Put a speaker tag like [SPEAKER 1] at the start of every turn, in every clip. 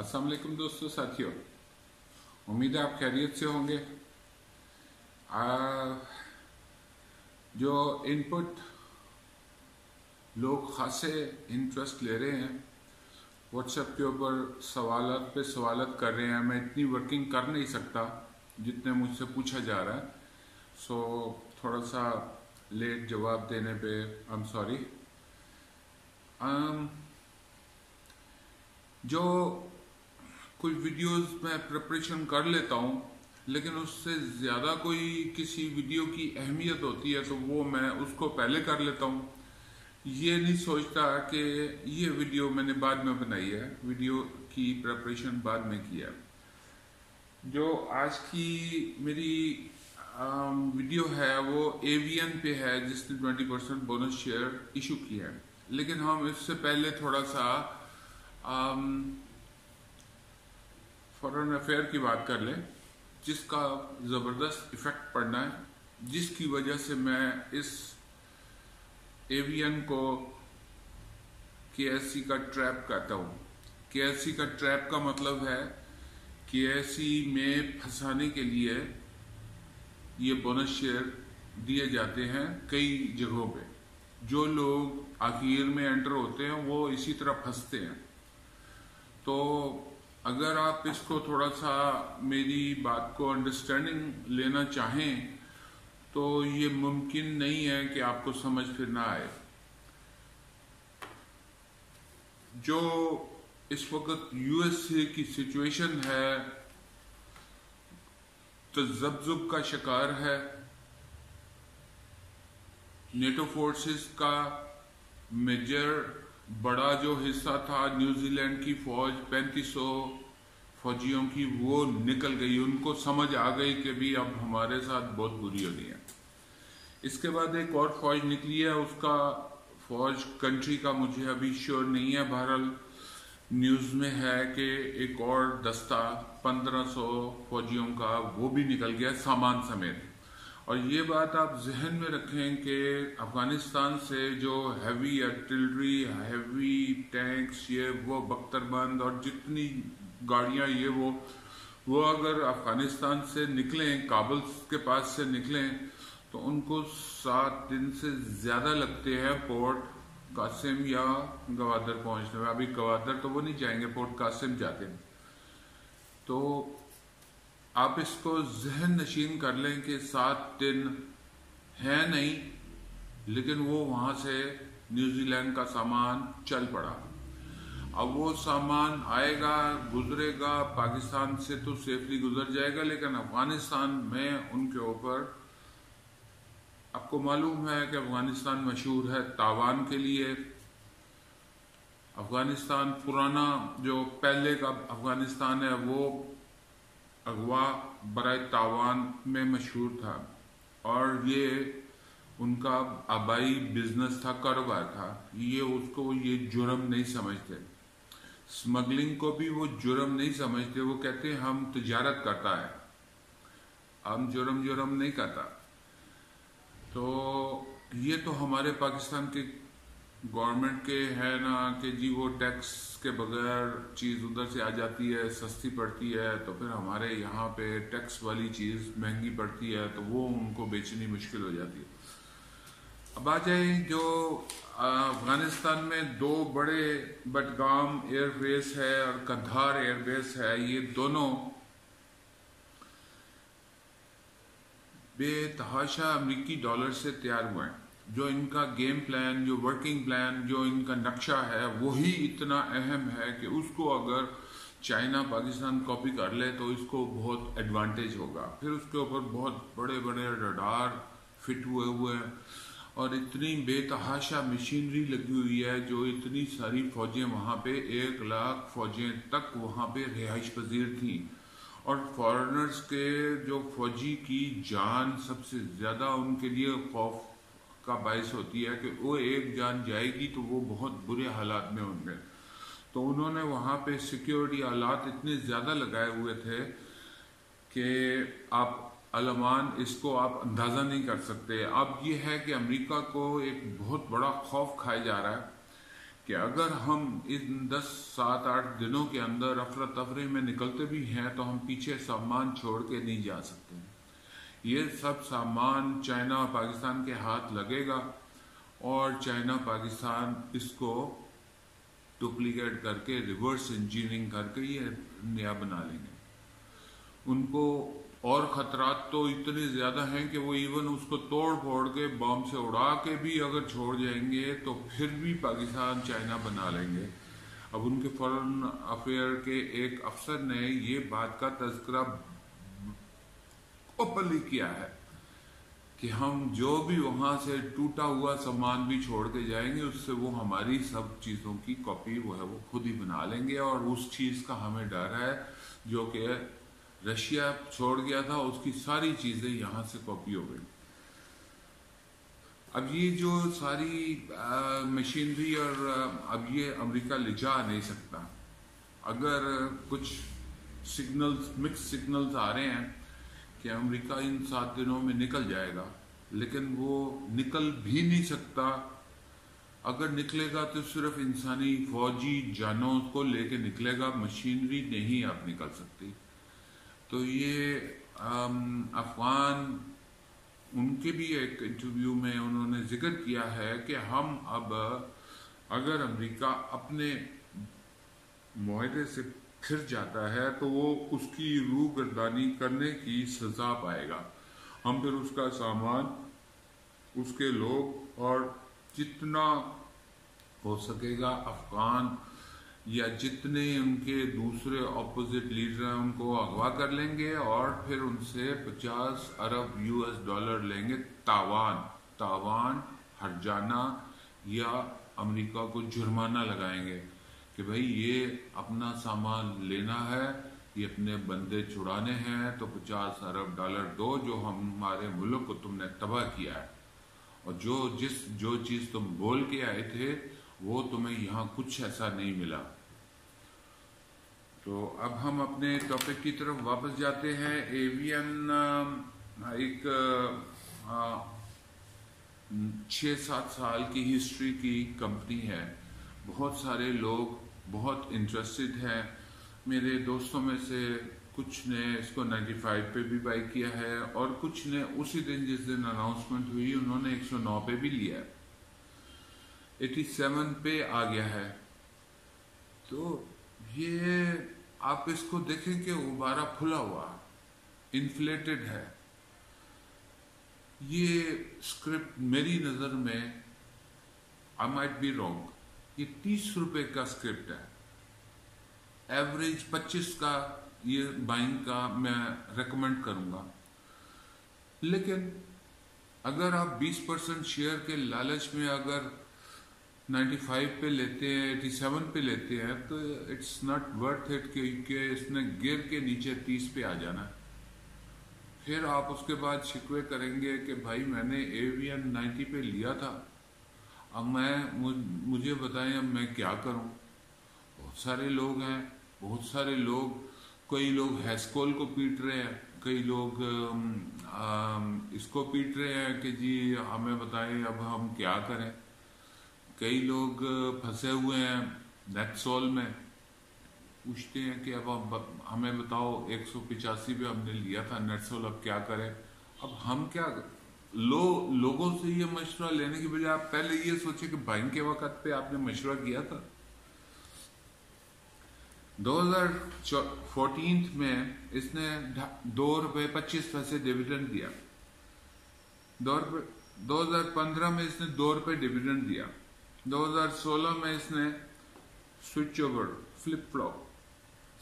[SPEAKER 1] अस्सलाम वालेकुम दोस्तों साथियों, उम्मीद है आप खैरियत से होंगे। जो इनपुट लोग खासे इंटरेस्ट ले रहे हैं, व्हाट्सएप के ऊपर सवालत पे सवालत कर रहे हैं। मैं इतनी वर्किंग कर नहीं सकता जितने मुझसे पूछा जा रहा है, सो थोड़ा सा लेट जवाब देने पे आई एम सॉरी। जो कुछ वीडियोस मैं प्रिपरेशन कर लेता हूँ, लेकिन उससे ज़्यादा कोई किसी वीडियो की अहमियत होती है तो वो मैं उसको पहले कर लेता हूँ। ये नहीं सोचता कि ये वीडियो मैंने बाद में बनाई है, वीडियो की प्रिपरेशन बाद में किया है। जो आज की मेरी वीडियो है वो एवीएन पे है, जिसने 20% बोनस शेयर इशू किया है। लेकिन हम इससे पहले थोड़ा सा फॉरेन अफेयर की बात कर लें, जिसका ज़बरदस्त इफेक्ट पड़ना है, जिसकी वजह से मैं इस एवीएन को केएससी का ट्रैप कहता हूँ। केएससी का ट्रैप का मतलब है केएससी में फंसाने के लिए ये बोनस शेयर दिए जाते हैं कई जगहों पे। जो लोग आखिर में एंटर होते हैं वो इसी तरह फंसते हैं। तो अगर आप इसको थोड़ा सा मेरी बात को अंडरस्टैंडिंग लेना चाहें तो ये मुमकिन नहीं है कि आपको समझ फिर ना आए। जो इस वक्त यूएसए की सिचुएशन है तज़ब्ज़ुब का शिकार है। नेटो फोर्सेस का मेजर बड़ा जो हिस्सा था न्यूजीलैंड की फौज 3500 फौजियों की, वो निकल गई। उनको समझ आ गई कि भी अब हमारे साथ बहुत बुरी होनी है। इसके बाद एक और फौज निकली है, उसका फौज कंट्री का मुझे अभी श्योर नहीं है, बहरहाल न्यूज़ में है कि एक और दस्ता 1500 फौजियों का वो भी निकल गया सामान समेत। और ये बात आप जहन में रखें कि अफगानिस्तान से जो हैवी आर्टिलरी, हैवी टैंक्स, ये वो बख्तरबंद और जितनी गाड़ियां ये वो अगर अफगानिस्तान से निकलें, काबुल के पास से निकलें, तो उनको 7 दिन से ज़्यादा लगते हैं पोर्ट कासिम या गवादर पहुंचने में। अभी गवादर तो वो नहीं जाएंगे, पोर्ट कासिम जाते हैं। तो आप इसको जहन नशीन कर लें कि 7 दिन है नहीं, लेकिन वो वहां से न्यूजीलैंड का सामान चल पड़ा। अब वो सामान आएगा, गुजरेगा, पाकिस्तान से तो सेफली गुजर जाएगा, लेकिन अफगानिस्तान में उनके ऊपर, आपको मालूम है कि अफगानिस्तान मशहूर है तावान के लिए। अफगानिस्तान पुराना जो पहले का अफगानिस्तान है वो अगवा बराए तावान में मशहूर था, और ये उनका आबाई बिजनेस था, कारोबार था। ये उसको ये जुर्म नहीं समझते, स्मगलिंग को भी वो जुर्म नहीं समझते। वो कहते हैं हम तिजारत करता है, हम जुर्म नहीं करता। तो ये तो हमारे पाकिस्तान के गवर्नमेंट के है ना कि जी वो टैक्स के बगैर चीज़ उधर से आ जाती है, सस्ती पड़ती है, तो फिर हमारे यहाँ पे टैक्स वाली चीज़ महंगी पड़ती है, तो वो उनको बेचनी मुश्किल हो जाती है। अब आ जाए जो अफगानिस्तान में 2 बड़े बडगाम एयरबेस है और कंधार एयरबेस है। ये दोनों बेतहाशा अमेरिकी डॉलर से तैयार हुए हैं। जो इनका गेम प्लान, जो वर्किंग प्लान, जो इनका नक्शा है, वही इतना अहम है कि उसको अगर चाइना पाकिस्तान कॉपी कर ले तो इसको बहुत एडवांटेज होगा। फिर उसके ऊपर बहुत बड़े बड़े रडार फिट हुए हैं और इतनी बेतहाशा मशीनरी लगी हुई है। जो इतनी सारी फौजें वहाँ पे 1 लाख फौजें तक वहाँ पे रिहाइश पजीर थी, और फॉरेनर्स के जो फौजी की जान सबसे ज़्यादा उनके लिए खौफ का बायस होती है कि वो एक जान जाएगी तो वो बहुत बुरे हालात में होंगे। तो उन्होंने वहाँ पे सिक्योरिटी आलात इतने ज़्यादा लगाए हुए थे कि आप अलमान इसको आप अंदाज़ा नहीं कर सकते। अब ये है कि अमेरिका को एक बहुत बड़ा खौफ खाया जा रहा है कि अगर हम इन 10-7-8 दिनों के अंदर अफरा तफरी में निकलते भी हैं तो हम पीछे सामान छोड़ के नहीं जा सकते। ये सब सामान चाइना और पाकिस्तान के हाथ लगेगा और चाइना पाकिस्तान इसको डुप्लीकेट करके रिवर्स इंजीनियरिंग करके ये नया बना लेंगे। उनको और खतरात तो इतने ज्यादा हैं कि वो इवन उसको तोड़ फोड़ के बम से उड़ा के भी अगर छोड़ जाएंगे तो फिर भी पाकिस्तान चाइना बना लेंगे। अब उनके फॉरेन अफेयर के एक अफसर ने ये बात का तज़किरा ओपनली किया है कि हम जो भी वहां से टूटा हुआ सामान भी छोड़ के जाएंगे उससे वो हमारी सब चीजों की कॉपी वो है वो खुद ही बना लेंगे। और उस चीज का हमें डर है जो कि रशिया छोड़ गया था, उसकी सारी चीजें यहां से कॉपी हो गई। अब ये जो सारी मशीनरी और अब ये अमेरिका ले जा नहीं सकता। अगर कुछ सिग्नल्स, मिक्स सिग्नल्स आ रहे हैं कि अमेरिका इन 7 दिनों में निकल जाएगा, लेकिन वो निकल भी नहीं सकता। अगर निकलेगा तो सिर्फ इंसानी फौजी जानों को लेके निकलेगा, मशीनरी नहीं आप निकल सकती। तो ये अफगान, उनके भी एक इंटरव्यू में उन्होंने जिक्र किया है कि हम अब अगर अमेरिका अपने मुआहदे से फिर जाता है तो वो उसकी रूगर्दानी करने की सजा पाएगा। हम फिर उसका सामान, उसके लोग और जितना हो सकेगा अफगान या जितने उनके दूसरे ऑपोजिट लीडर हैं उनको अगवा कर लेंगे और फिर उनसे 50 अरब US डॉलर लेंगे तावान हर्जाना, या अमेरिका को जुर्माना लगाएंगे कि भाई ये अपना सामान लेना है, ये अपने बंदे छुड़ाने हैं तो 50 अरब डॉलर दो, जो हमारे मुल्क को तुमने तबाह किया है और जो चीज तुम बोल के आए थे वो तुम्हें यहाँ कुछ ऐसा नहीं मिला। तो अब हम अपने टॉपिक की तरफ वापस जाते हैं। एवियन एक 6-7 साल की हिस्ट्री की कंपनी है। बहुत सारे लोग बहुत इंटरेस्टेड हैं। मेरे दोस्तों में से कुछ ने इसको 95 पे भी बाई किया है और कुछ ने उसी दिन जिस दिन अनाउंसमेंट हुई उन्होंने 109 पे भी लिया है, 87 पे आ गया है। तो ये आप इसको देखें कि गुब्बारा फुला हुआ, इन्फ्लेटेड है। ये स्क्रिप्ट मेरी नजर में, आई माइट बी रॉन्ग, ये 30 रुपए का स्क्रिप्ट है। एवरेज 25 का ये बाइंग का मैं रेकमेंड करूंगा। लेकिन अगर आप 20% शेयर के लालच में अगर 95 पे लेते हैं, 87 पे लेते हैं, तो इट्स नॉट वर्थ इट, क्योंकि इसने गिर के नीचे 30 पे आ जाना है। फिर आप उसके बाद शिकवे करेंगे कि भाई मैंने एवियन 90 पे लिया था, अब मुझे बताएं अब मैं क्या करूं। बहुत सारे लोग हैं, बहुत सारे लोग, कई लोग हैस्कोल को पीट रहे हैं, कई लोग इसको पीट रहे हैं कि जी हमें बताएं अब हम क्या करें। कई लोग फंसे हुए हैं नेटसोल में, पूछते हैं कि अब हमें बताओ 185 पे हमने लिया था नेटसोल, अब क्या करें। अब हम क्या लोगों से ये मशवरा लेने की बजाय आप पहले ये सोचे कि बाइंग के वक्त पे आपने मशवरा किया था। 2014 में इसने 2 रुपए 25 पैसे डिविडेंड दिया। 2015 में इसने 2 रुपए डिविडेंड दिया। 2016 में इसने switch over, flip flop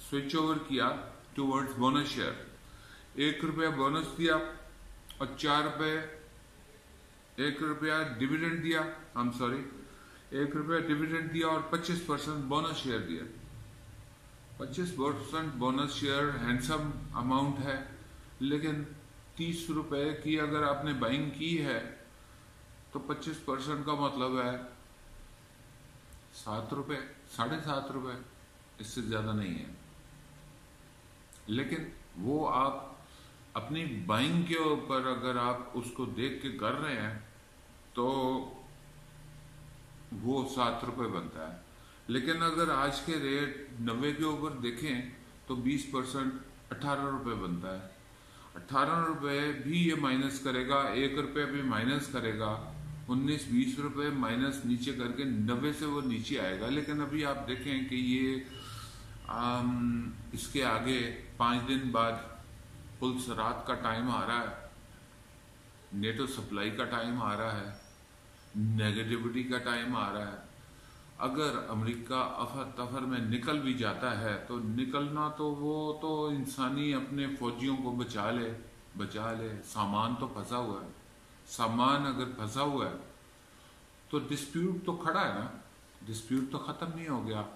[SPEAKER 1] switch over किया टुवर्ड्स बोनस शेयर। 1 रुपया बोनस दिया और 4 रुपए, 1 रुपया डिविडेंड दिया, 1 रुपया डिविडेंड दिया और 25% बोनस शेयर दिया। 25% बोनस शेयर हैंडसम अमाउंट है, लेकिन 30 रुपए की अगर आपने बाइंग की है तो 25% का मतलब है 7 रुपए, 7.5 रुपए, इससे ज्यादा नहीं है। लेकिन वो आप अपनी बाइंग के ऊपर अगर आप उसको देख के कर रहे हैं तो वो 7 रुपये बनता है। लेकिन अगर आज के रेट 90 के ऊपर देखें तो 20% 18 रुपये बनता है। 18 रुपये भी ये माइनस करेगा, 1 रुपये भी माइनस करेगा, 19-20 रुपये माइनस नीचे करके 90 से वो नीचे आएगा। लेकिन अभी आप देखें कि ये इसके आगे 5 दिन बाद पुलसरात का टाइम आ रहा है, नेटो सप्लाई का टाइम आ रहा है, नेगेटिविटी का टाइम आ रहा है। अगर अमेरिका अफर तफर में निकल भी जाता है तो निकलना तो वो तो इंसानी अपने फौजियों को बचा ले। सामान तो फंसा हुआ है, सामान अगर फंसा हुआ है तो डिस्प्यूट तो खड़ा है ना, डिस्प्यूट तो ख़त्म नहीं हो गया।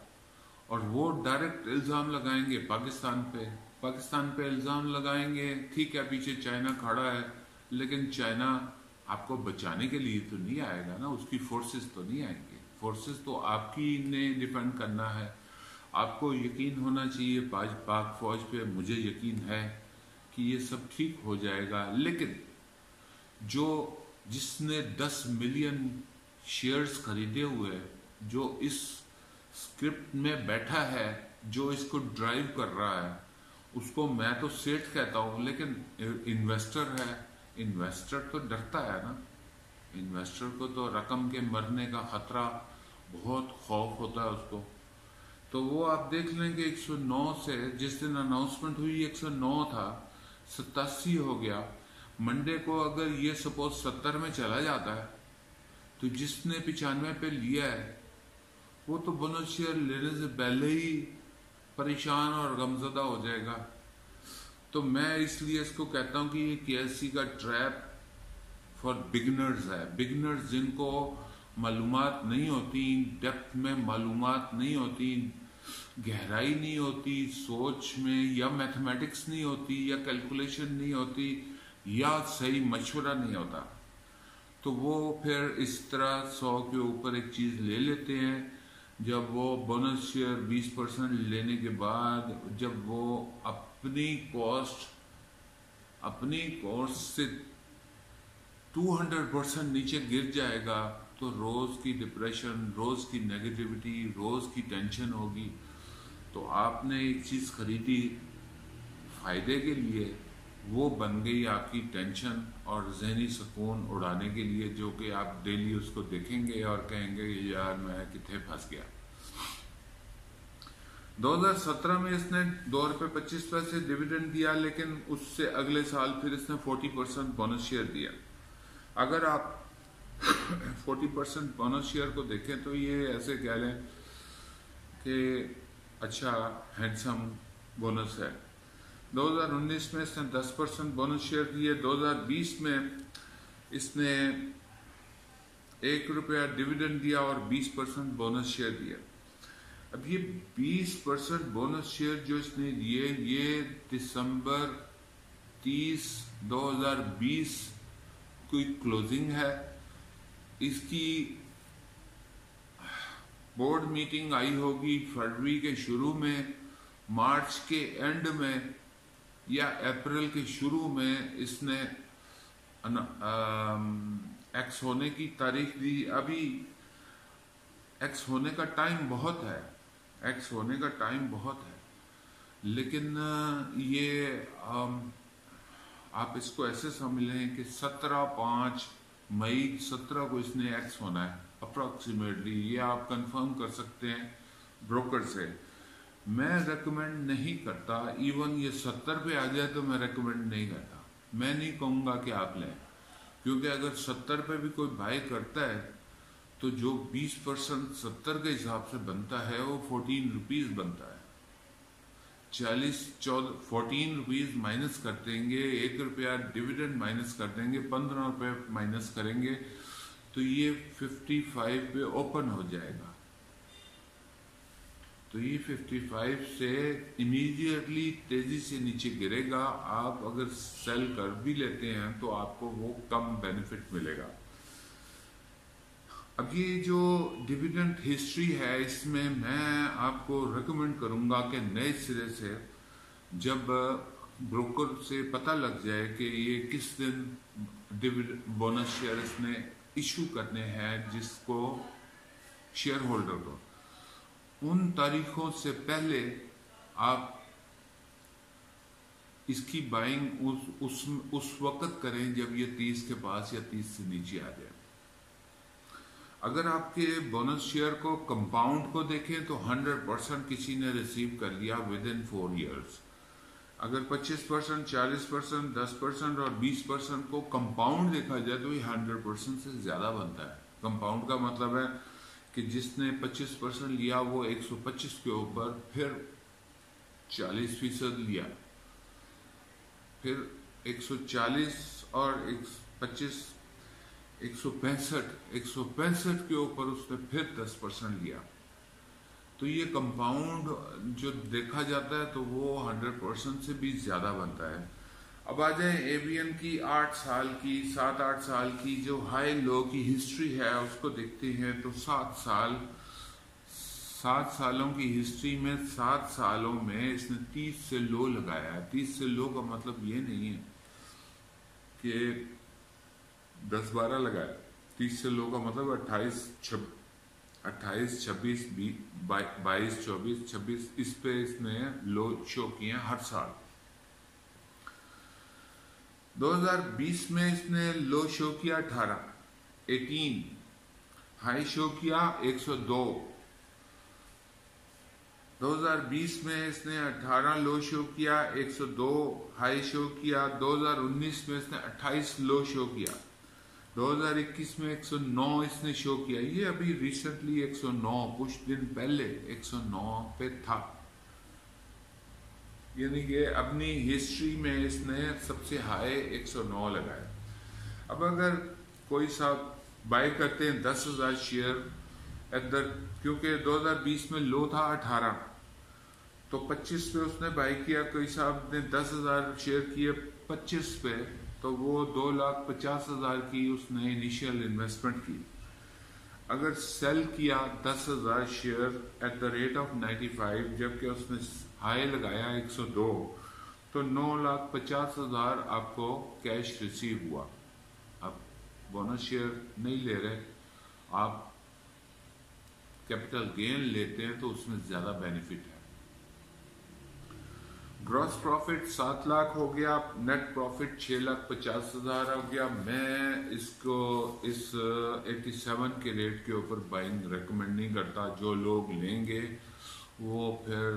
[SPEAKER 1] और वो डायरेक्ट इल्ज़ाम लगाएंगे पाकिस्तान पे इल्ज़ाम लगाएंगे। ठीक है, पीछे चाइना खड़ा है, लेकिन चाइना आपको बचाने के लिए तो नहीं आएगा ना, उसकी फोर्सेस तो नहीं आएंगे। फोर्सेस तो आपकी ने डिफेंड करना है। आपको यकीन होना चाहिए पाक फौज पे, मुझे यकीन है कि ये सब ठीक हो जाएगा। लेकिन जिसने 10 मिलियन शेयर्स खरीदे हुए, जो इस स्क्रिप्ट में बैठा है, जो इसको ड्राइव कर रहा है, उसको मैं तो सेठ कहता हूँ, लेकिन इन्वेस्टर है। इन्वेस्टर तो डरता है ना, इन्वेस्टर को तो रकम के मरने का खतरा, बहुत खौफ होता है उसको। तो वो आप देख लें कि 109 से जिस दिन अनाउंसमेंट हुई 109 था, 87 हो गया। मंडे को अगर ये सपोज 70 में चला जाता है तो जिसने 95 पे लिया है वो तो बोनस शेयर लेने से पहले ही परेशान और गमजदा हो जाएगा। तो मैं इसलिए इसको कहता हूँ कि ये केएससी का ट्रैप फॉर बिगिनर्स है। बिगिनर्स जिनको मालूमात नहीं होती, डेप्थ में मालूमात नहीं होती, गहराई नहीं होती सोच में, या मैथमेटिक्स नहीं होती, या कैलकुलेशन नहीं होती, या सही मशवरा नहीं होता, तो वो फिर इस तरह 100 के ऊपर एक चीज़ ले लेते हैं। जब वो बोनस शेयर 20% लेने के बाद, जब वो अपनी कॉस्ट से 200% नीचे गिर जाएगा तो रोज़ की डिप्रेशन, रोज़ की नेगेटिविटी, रोज़ की टेंशन होगी। तो आपने एक चीज़ खरीदी फ़ायदे के लिए, वो बन गई आपकी टेंशन और जहनी सुकून उड़ाने के लिए, जो कि आप डेली उसको देखेंगे और कहेंगे यार मैं कितने फंस गया। 2017 में इसने ₹2.25 डिविडेंड दिया, लेकिन उससे अगले साल फिर इसने 40% बोनस शेयर दिया। अगर आप 40% बोनस शेयर को देखें तो ये ऐसे कह लें कि अच्छा हैंडसम बोनस है। 2019 में इसने 10% बोनस शेयर दिए। 2020 में इसने ₹1 डिविडेंड दिया और 20% बोनस शेयर दिया। अब ये 20% बोनस शेयर जो इसने दिए, ये दिसंबर 30, 2020 कोई क्लोजिंग है। इसकी बोर्ड मीटिंग आई होगी फरवरी के शुरू में, मार्च के एंड में या अप्रैल के शुरू में इसने एक्स होने की तारीख दी। अभी एक्स होने का टाइम बहुत है, एक्स होने का टाइम बहुत है, लेकिन ये आप इसको ऐसे समझ लें कि 17 मई 17 को इसने एक्स होना है अप्रॉक्सीमेटली। ये आप कंफर्म कर सकते हैं ब्रोकर से। मैं रेकमेंड नहीं करता, इवन ये 70 पे आ जाए तो मैं रेकमेंड नहीं करता। मैं नहीं कहूँगा कि आप लें, क्योंकि अगर 70 पे भी कोई बाय करता है तो जो 20% 70 के हिसाब से बनता है वो 14 रुपीज़ बनता है। 14 रुपीज़ माइनस कर देंगे, ₹1 डिविडेंड माइनस कर देंगे, ₹15 माइनस करेंगे तो ये 55 पे ओपन हो जाएगा। तो ये 55 से इमीडिएटली तेजी से नीचे गिरेगा। आप अगर सेल कर भी लेते हैं तो आपको वो कम बेनिफिट मिलेगा। अब ये जो डिविडेंड हिस्ट्री है, इसमें मैं आपको रिकमेंड करूंगा कि नए सिरे से जब ब्रोकर से पता लग जाए कि ये किस दिन डिविडेंड बोनस शेयर इसने इशू करने हैं, जिसको शेयर होल्डर को, उन तारीखों से पहले आप इसकी बाइंग उस वक्त करें जब ये 30 के पास या 30 से नीचे आ जाए। अगर आपके बोनस शेयर को कंपाउंड को देखें तो 100% किसी ने रिसीव कर लिया विद इन 4 ईयर्स। अगर 25%, 40%, 10% और 20% को कंपाउंड देखा जाए तो ये 100% से ज्यादा बनता है। कंपाउंड का मतलब है कि जिसने 25% लिया वो 125 के ऊपर फिर 40% लिया, फिर 140 और 25 165 के ऊपर उसने फिर 10% लिया। तो ये कंपाउंड जो देखा जाता है तो वो 100% से भी ज्यादा बनता है। अब आ जाए एवीएन की 8 साल की 7-8 साल की जो हाई लो की हिस्ट्री है उसको देखते हैं। तो 7 सालों की हिस्ट्री में 7 सालों में इसने 30 से लो लगाया है। 30 से लो का मतलब ये नहीं है कि 10-12 लगाया। 30 से लो का मतलब 28, 26, 22, 24, 26 इस पे इसने लो शो किए हर साल। 2020 में इसने लो शो किया 18, हाई शो किया 102। 2020 में इसने 18 लो शो किया, 102 हाई शो किया। 2019 में इसने 28 लो शो किया। 2021 में 109 इसने शो किया। ये अभी रिसेंटली 109 कुछ दिन पहले 109 पे था, यानी कि अपनी हिस्ट्री में इसने सबसे हाई 109 लगाया। अब अगर कोई साहब बाय करते हैं 10,000 शेयर क्योंकि 2020 में लो था 18 तो 25 पे उसने बाय किया। कोई साहब ने 10,000 शेयर किए 25 पे तो वो 2,50,000 की उसने इनिशियल इन्वेस्टमेंट की। अगर सेल किया 10,000 share at the rate of 95 जबकि उसने हाई लगाया 102 तो 9,50,000 आपको कैश रिसीव हुआ। आप बोनस शेयर नहीं ले रहे, आप कैपिटल गेन लेते हैं तो उसमें ज्यादा बेनिफिट है। ग्रॉस प्रॉफिट 7 लाख हो गया, नेट प्रॉफिट 6,50,000 हो गया। मैं इसको इस 87 के रेट के ऊपर बाइंग रेकमेंड नहीं करता। जो लोग लेंगे वो फिर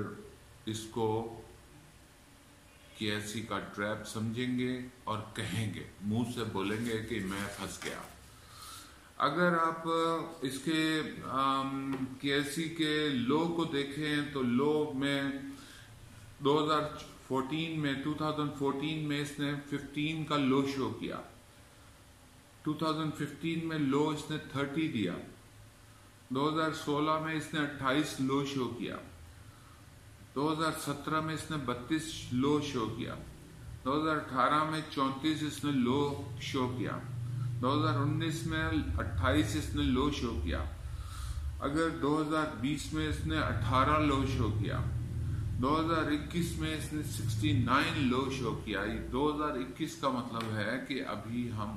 [SPEAKER 1] इसको केएससी का ट्रैप समझेंगे और कहेंगे, मुंह से बोलेंगे कि मैं फंस गया। अगर आप इसके केएससी के लो को देखें तो लो में 2014 में इसने 15 का लो शो किया। 2015 में लो इसने 30 दिया। 2016 में इसने 28 लो शो किया। 2017 में इसने 32 लो शो किया। 2018 में 34 इसने लो शो किया। 2019 में 28 इसने लो शो किया। अगर 2020 में इसने 18 लो शो किया। 2021 में इसने 69 लो शो किया। 2021 का मतलब है कि अभी हम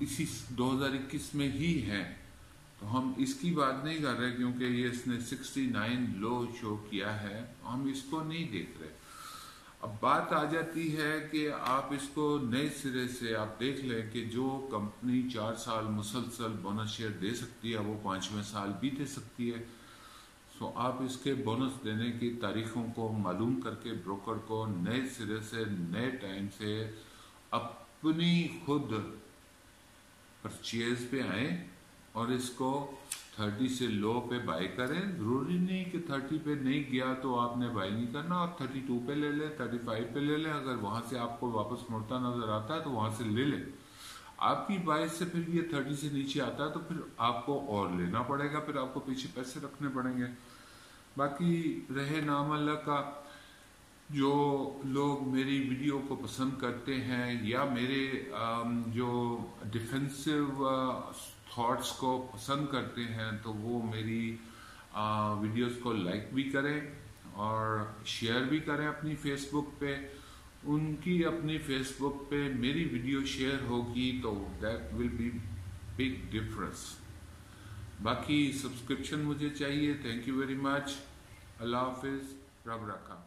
[SPEAKER 1] इसी 2021 में ही हैं, तो हम इसकी बात नहीं कर रहे क्योंकि ये इसने 69 लो शो किया है, हम इसको नहीं देख रहे। अब बात आ जाती है कि आप इसको नए सिरे से आप देख लें कि जो कंपनी 4 साल मुसलसल बोनस शेयर दे सकती है वो 5वें साल भी दे सकती है। तो आप इसके बोनस देने की तारीखों को मालूम करके ब्रोकर को नए सिरे से नए टाइम से अपनी खुद परचेज पे आए और इसको 30 से लो पे बाय करें। जरूरी नहीं कि 30 पे नहीं गया तो आपने बाय नहीं करना, आप 32 पे ले लें, 35 पे ले लें। अगर वहां से आपको वापस मुड़ता नजर आता है तो वहां से ले लें। आपकी बाय से फिर ये 30 से नीचे आता है तो फिर आपको और लेना पड़ेगा, फिर आपको पीछे पैसे रखने पड़ेंगे। बाकी रहे नाम अल्लाह का, जो लोग मेरी वीडियो को पसंद करते हैं या मेरे जो डिफेंसिव थॉट्स को पसंद करते हैं तो वो मेरी वीडियोस को लाइक भी करें और शेयर भी करें अपनी फेसबुक पे। उनकी अपनी फेसबुक पे मेरी वीडियो शेयर होगी तो that will be big difference. बाकी सब्सक्रिप्शन मुझे चाहिए। Thank you very much. अल्लाह हाफिज। रब रखा।